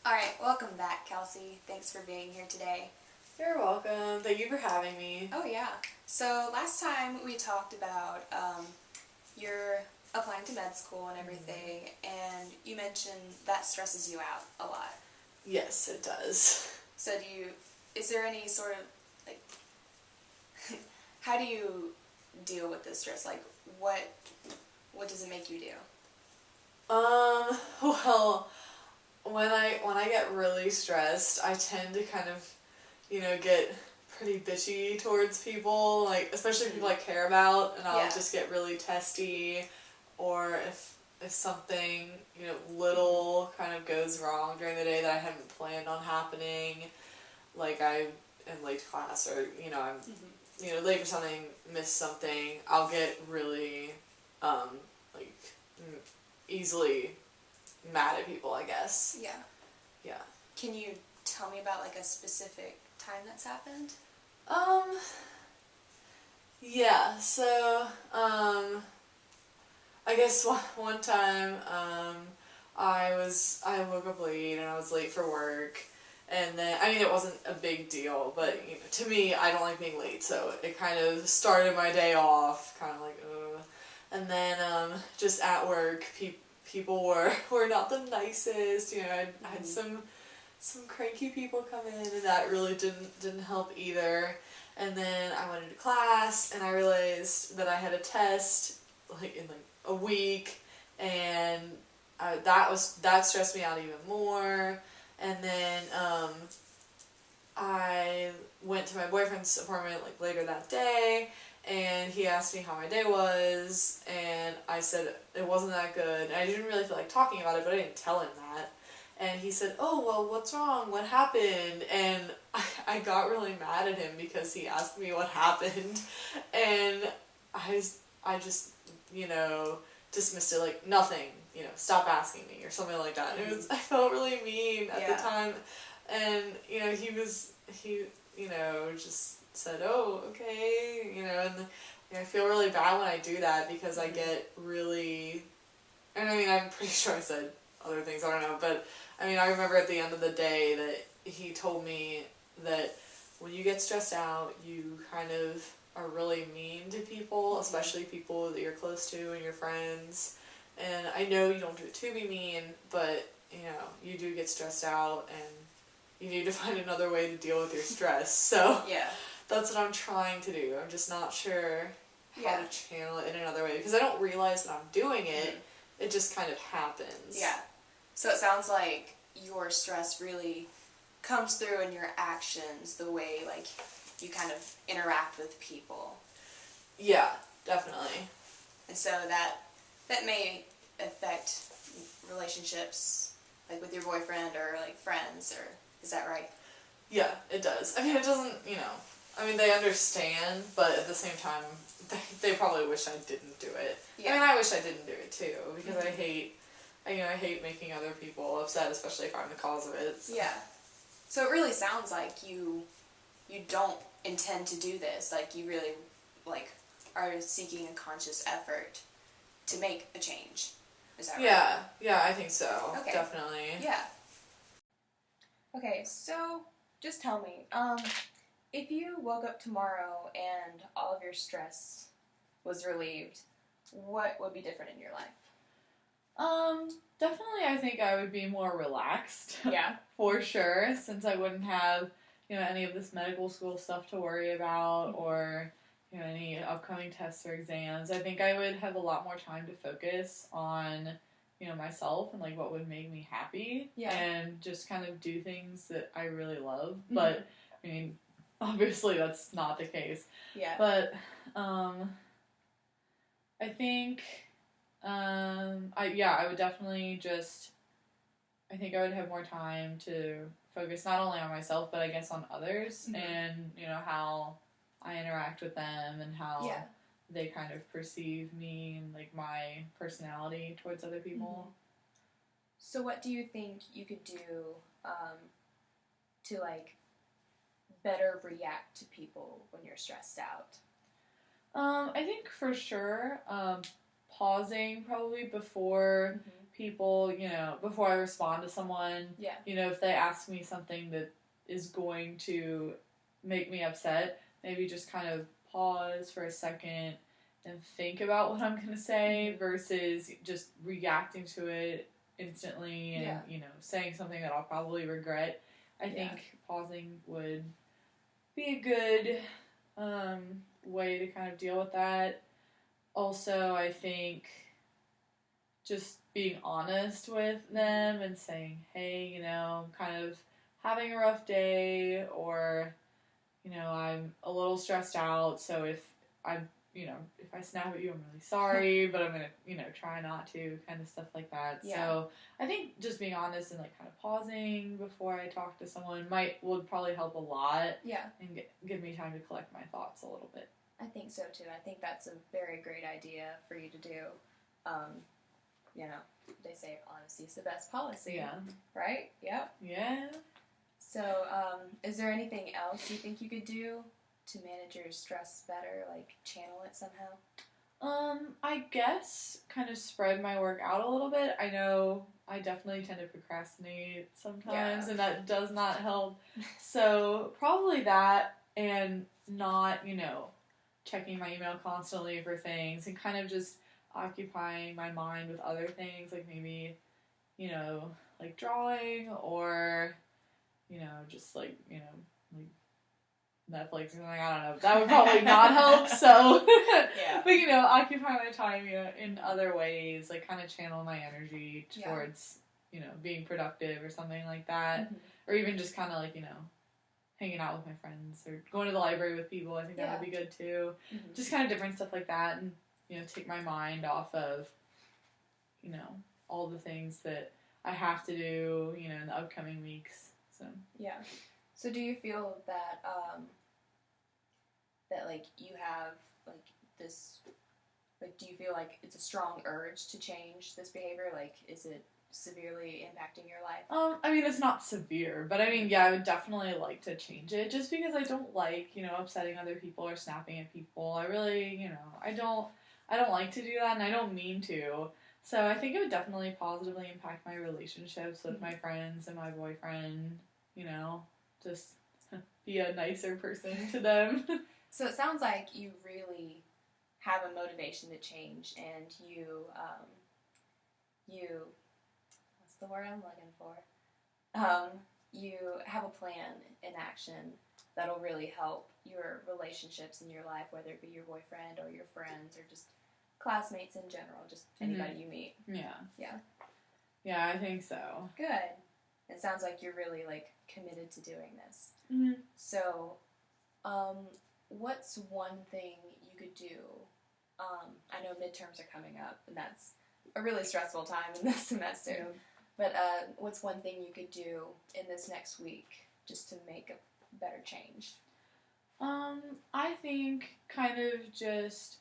Alright, welcome back, Kelsey. Thanks for being here today. You're welcome. Thank you for having me. Oh, yeah. So, last time we talked about your applying to med school and everything, and you mentioned that stresses you out a lot. Yes, it does. So, is there any sort of, like, how do you deal with this stress? Like, what does it make you do? Well, when I get really stressed, I tend to kind of, get pretty bitchy towards people, like especially people I care about, and I'll Yeah. just get really testy, or if something, little kind of goes wrong during the day that I hadn't planned on happening, like I am late to class, or I'm late for something, miss something, I'll get really like easily mad at people, I guess. Yeah. Yeah. Can you tell me about, like, a specific time that's happened? Yeah, so, I guess one time, I woke up late and I was late for work, and then, I mean, it wasn't a big deal, but, to me, I don't like being late, so it kind of started my day off, kind of like, ugh. And then, just at work, people were not the nicest, I had some cranky people come in, and that really didn't help either. And then I went into class, and I realized that I had a test in a week, and that stressed me out even more. And then I went to my boyfriend's apartment later that day, and he asked me how my day was, and I said it wasn't that good. And I didn't really feel like talking about it, but I didn't tell him that. And he said, "Oh, well, what's wrong? What happened?" And I got really mad at him because he asked me what happened. And I just, dismissed it like nothing, stop asking me or something like that. I felt really mean at the time. And, he just said, "Oh, okay," and I feel really bad when I do that because I get really, and I mean, I'm pretty sure I said other things, I don't know, but I mean, I remember at the end of the day that he told me that when you get stressed out, you kind of are really mean to people, especially people that you're close to and your friends. And I know you don't do it to be mean, but, you do get stressed out, and you need to find another way to deal with your stress. So Yeah. that's what I'm trying to do. I'm just not sure how to channel it in another way, because I don't realize that I'm doing it. It just kind of happens. Yeah. So it sounds like your stress really comes through in your actions, the way, like, you kind of interact with people. Yeah, definitely. And so that may affect relationships, like with your boyfriend or, like, friends, or is that right? Yeah, it does. I mean, it doesn't, I mean, they understand, but at the same time, they probably wish I didn't do it. Yeah. I mean, I wish I didn't do it too, because I hate making other people upset, especially if I'm the cause of it. So. Yeah. So it really sounds like you don't intend to do this. Like, you really, like, are seeking a conscious effort to make a change. Is that right? Yeah, I think so. Okay. Definitely. Yeah. Okay, so just tell me, if you woke up tomorrow and all of your stress was relieved, what would be different in your life? Definitely I think I would be more relaxed. Yeah. For sure, since I wouldn't have, any of this medical school stuff to worry about, or, any upcoming tests or exams. I think I would have a lot more time to focus on, myself and, what would make me happy. Yeah. And just kind of do things that I really love. But, I mean, obviously that's not the case. Yeah. But, I think... I would definitely I think I would have more time to focus not only on myself, but I guess on others, and, how I interact with them, and how they kind of perceive me and, my personality towards other people. So what do you think you could do, to, better react to people when you're stressed out? I think for sure, pausing probably before people, before I respond to someone, Yeah. If they ask me something that is going to make me upset, maybe just kind of pause for a second and think about what I'm going to say versus just reacting to it instantly and, saying something that I'll probably regret. I think pausing would be a good way to kind of deal with that. Also, I think just being honest with them and saying, hey, I'm kind of having a rough day, or, I'm a little stressed out, so if I snap at you, I'm really sorry, but I'm going to, try not to, kind of stuff like that. Yeah. So I think just being honest and, kind of pausing before I talk to someone would probably help a lot. Yeah. And give me time to collect my thoughts a little bit. I think so, too. I think that's a very great idea for you to do. They say honesty is the best policy. Yeah. Right? Yep. Yeah. So, is there anything else you think you could do to manage your stress better, channel it somehow? I guess kind of spread my work out a little bit. I know I definitely tend to procrastinate sometimes, and that does not help. So, probably that, and not, checking my email constantly for things, and kind of just occupying my mind with other things, like maybe, drawing, or, just Netflix or something, I don't know. That would probably not help, so. Yeah. But, occupy my time, in other ways, kind of channel my energy towards, being productive or something like that. Mm-hmm. Or even just kind of, hanging out with my friends or going to the library with people. I think that would be good, too. Mm-hmm. Just kind of different stuff like that, and, take my mind off of, all the things that I have to do, in the upcoming weeks, so. Yeah. So do you feel that, you have, this, do you feel like it's a strong urge to change this behavior? Is it severely impacting your life? I mean, it's not severe, but I mean, yeah, I would definitely like to change it, just because I don't like, upsetting other people or snapping at people. I really, I don't like to do that, and I don't mean to. So I think it would definitely positively impact my relationships with my friends and my boyfriend, just be a nicer person to them. So it sounds like you really have a motivation to change, and you, what's the word I'm looking for? You have a plan in action that'll really help your relationships in your life, whether it be your boyfriend or your friends or just classmates in general, just anybody you meet. Yeah. Yeah. Yeah, I think so. Good. It sounds like you're really, committed to doing this. Mm-hmm. So, what's one thing you could do? I know midterms are coming up, and that's a really stressful time in this semester. Yeah. But what's one thing you could do in this next week just to make a better change? I think kind of just,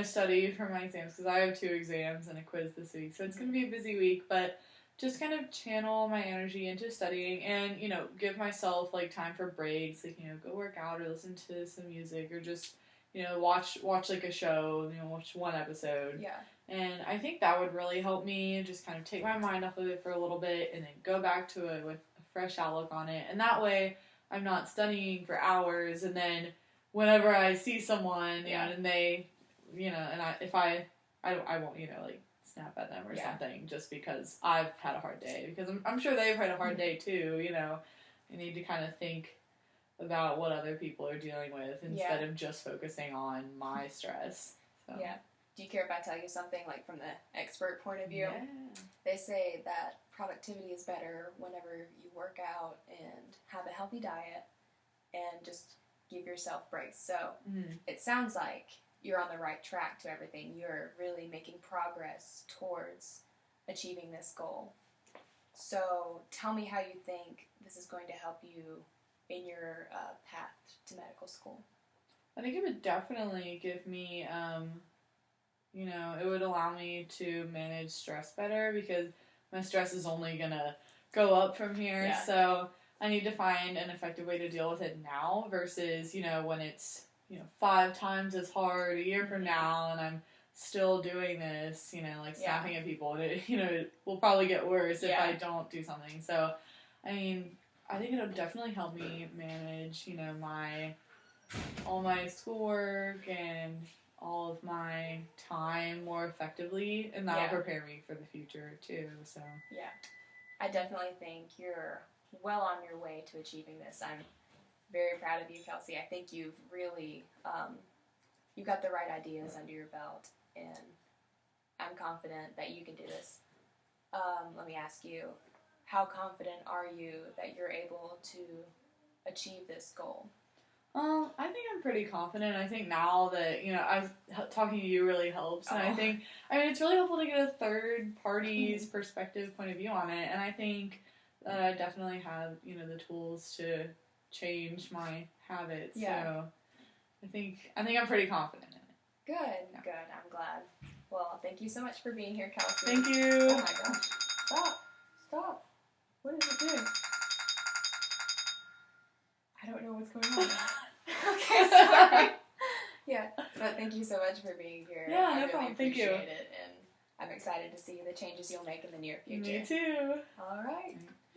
study for my exams, because I have 2 exams and a quiz this week, so it's going to be a busy week, but just kind of channel my energy into studying and, give myself, time for breaks, go work out or listen to some music or just, watch, a show, watch one episode. Yeah. And I think that would really help me just kind of take my mind off of it for a little bit and then go back to it with a fresh outlook on it. And that way I'm not studying for hours, and then whenever I see someone, and they, and I won't, snap at them or something just because I've had a hard day, because I'm sure they've had a hard day too, I need to kind of think about what other people are dealing with instead of just focusing on my stress. So. Yeah. Do you care if I tell you something, from the expert point of view? Yeah. They say that productivity is better whenever you work out and have a healthy diet and just give yourself breaks. So It sounds like you're on the right track to everything. You're really making progress towards achieving this goal. So tell me how you think this is going to help you in your path to medical school. I think it would definitely give me, it would allow me to manage stress better, because my stress is only going to go up from here. Yeah. So I need to find an effective way to deal with it now versus, when it's, 5 times as hard a year from now and I'm still doing this, like Yeah. snapping at people, and it will probably get worse if Yeah. I don't do something. So, I mean, I think it'll definitely help me manage, all my schoolwork and all of my time more effectively, and that'll Yeah. prepare me for the future too. So Yeah, I definitely think you're well on your way to achieving this. I'm very proud of you, Kelsey. I think you've really, you got the right ideas under your belt, and I'm confident that you can do this. Let me ask you, how confident are you that you're able to achieve this goal? I think I'm pretty confident. I think now that, talking to you really helps. And I think, it's really helpful to get a third party's perspective, point of view on it. And I think that I definitely have, the tools to change my habits. Yeah. So I think I'm pretty confident in it. Good, good. I'm glad. Well, thank you so much for being here, Kelsey. Thank you. Oh my gosh. Stop. What is it doing? I don't know what's going on. Okay, sorry. Yeah, but thank you so much for being here. Yeah, I no really problem. Thank you. appreciate it, and I'm excited to see the changes you'll make in the near future. Me too. All right.